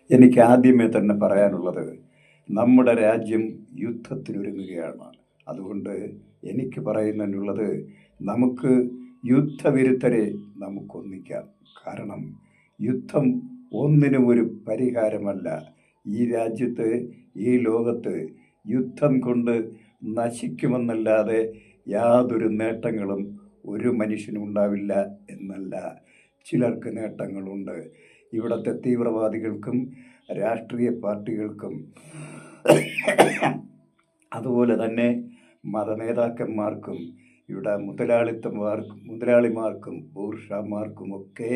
എനിക്ക് ആദ്യമേ തന്നെ പറയാനുള്ളത്, നമ്മുടെ രാജ്യം യുദ്ധത്തിനൊരുങ്ങുകയാണ്. അതുകൊണ്ട് എനിക്ക് പറയുന്നതിനുള്ളത്, നമുക്ക് യുദ്ധവിരുദ്ധരെ നമുക്കൊന്നിക്കാം. കാരണം യുദ്ധം ഒന്നിനും ഒരു പരിഹാരമല്ല. ഈ രാജ്യത്ത്, ഈ ലോകത്ത് യുദ്ധം കൊണ്ട് നശിക്കുമെന്നല്ലാതെ യാതൊരു നേട്ടങ്ങളും ഒരു മനുഷ്യനും ഉണ്ടാവില്ല എന്നല്ല, ചിലർക്ക് നേട്ടങ്ങളുണ്ട്. ഇവിടുത്തെ തീവ്രവാദികൾക്കും രാഷ്ട്രീയ പാർട്ടികൾക്കും അതുപോലെ തന്നെ മതനേതാക്കന്മാർക്കും ഇവിടെ മുതലാളിമാർക്കും ബൂർഷാമാർക്കുമൊക്കെ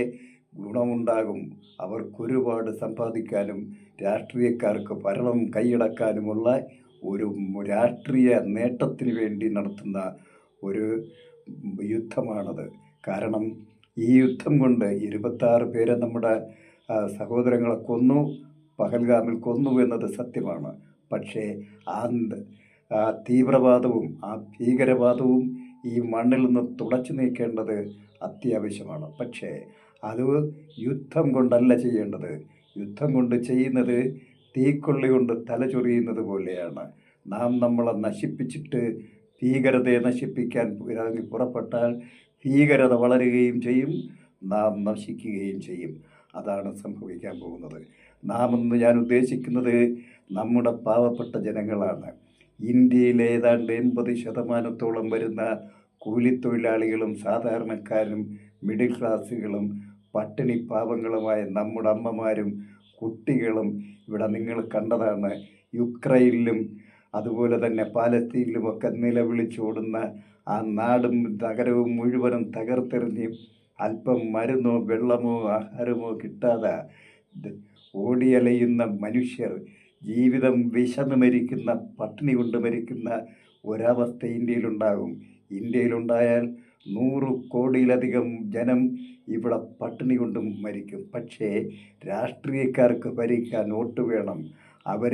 ഗുണമുണ്ടാകും. അവർക്കൊരുപാട് സമ്പാദിക്കാനും രാഷ്ട്രീയക്കാർക്ക് ഭരണം കൈയടക്കാനുമുള്ള ഒരു രാഷ്ട്രീയ നേട്ടത്തിന് വേണ്ടി നടത്തുന്ന ഒരു യുദ്ധമാണത്. കാരണം ഈ യുദ്ധം കൊണ്ട് 26 പേരെ നമ്മുടെ സഹോദരങ്ങളെ കൊന്നു, പഹൽഗാമിൽ കൊന്നു എന്നത് സത്യമാണ്. പക്ഷേ ആ തീവ്രവാദവും ആ ഭീകരവാദവും ഈ മണ്ണിൽ നിന്ന് തുടച്ചു നീക്കേണ്ടത് അത്യാവശ്യമാണ്. പക്ഷേ അത് യുദ്ധം കൊണ്ടല്ല ചെയ്യേണ്ടത്. യുദ്ധം കൊണ്ട് ചെയ്യുന്നത് തീക്കൊള്ളി കൊണ്ട് തലചൊറിയുന്നത് പോലെയാണ്. നാം നമ്മളെ നശിപ്പിച്ചിട്ട് ഭീകരതയെ നശിപ്പിക്കാൻ ഇറങ്ങി പുറപ്പെട്ടാൽ ഭീകരത വളരുകയും ചെയ്യും, നാം നശിക്കുകയും ചെയ്യും. അതാണ് സംഭവിക്കാൻ പോകുന്നത്. നാമെന്ന് ഞാൻ ഉദ്ദേശിക്കുന്നത് നമ്മുടെ പാവപ്പെട്ട ജനങ്ങളാണ്. ഇന്ത്യയിലെ ഏതാണ്ട് 80% വരുന്ന കൂലിത്തൊഴിലാളികളും സാധാരണക്കാരും മിഡിൽ ക്ലാസ്സുകളും പട്ടിണി പാവങ്ങളുമായ നമ്മുടെ അമ്മമാരും കുട്ടികളും ഇവിടെ നിങ്ങൾ കണ്ടതാണ്. യുക്രൈനിലും അതുപോലെ തന്നെ പാലസ്തീനിലുമൊക്കെ നിലവിളിച്ചോടുന്ന ആ നാടും നഗരവും മുഴുവനും തകർത്തെറിഞ്ഞ് അല്പം മരുന്നോ വെള്ളമോ ആഹാരമോ കിട്ടാതെ ഓടിയലയുന്ന മനുഷ്യർ, ജീവിതം വിശന്ന് മരിക്കുന്ന, പട്ടിണി കൊണ്ട് മരിക്കുന്ന ഒരവസ്ഥ ഇന്ത്യയിലുണ്ടാകും. ഇന്ത്യയിലുണ്ടായാൽ 100 കോടിയിലധികം ജനം ഇവിടെ പട്ടിണി കൊണ്ടും മരിക്കും. പക്ഷേ രാഷ്ട്രീയക്കാർക്ക് ഭരിക്കാൻ വോട്ട് വേണം. അവർ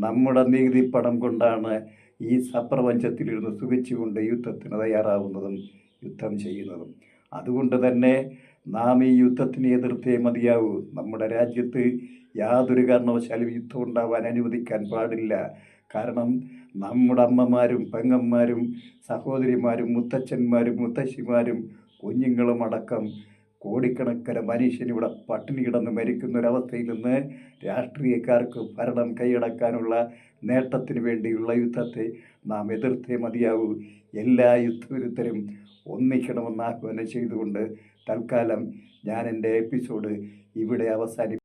നമ്മുടെ നികുതി പണം കൊണ്ടാണ് ഈ സപ്രപഞ്ചത്തിലിരുന്ന് സുഖിച്ചുകൊണ്ട് യുദ്ധത്തിന് തയ്യാറാവുന്നതും യുദ്ധം ചെയ്യുന്നതും. അതുകൊണ്ട് തന്നെ നാം ഈ യുദ്ധത്തിന് എതിർത്തേ മതിയാവൂ. നമ്മുടെ രാജ്യത്ത് യാതൊരു കാരണവശാലും യുദ്ധം ഉണ്ടാവാൻ അനുവദിക്കാൻ പാടില്ല. കാരണം നമ്മുടെ അമ്മമാരും പെങ്ങന്മാരും സഹോദരിമാരും മുത്തച്ഛന്മാരും മുത്തശ്ശിമാരും കുഞ്ഞുങ്ങളും അടക്കം കോടിക്കണക്കിന് മനുഷ്യനിവിടെ പട്ടിണി കിടന്ന് മരിക്കുന്ന ഒരവസ്ഥയിൽ നിന്ന് രാഷ്ട്രീയക്കാർക്ക് ഭരണം കൈയടക്കാനുള്ള നേട്ടത്തിന് വേണ്ടിയുള്ള യുദ്ധത്തെ നാം എതിർത്തേ മതിയാവൂ. എല്ലാ യുദ്ധവിരുദ്ധരും ഒന്നിക്കണമെന്ന് ആഹ്വാനം ചെയ്തുകൊണ്ട് തൽക്കാലം ഞാൻ എൻ്റെ എപ്പിസോഡ് ഇവിടെ അവസാനിപ്പിക്കും.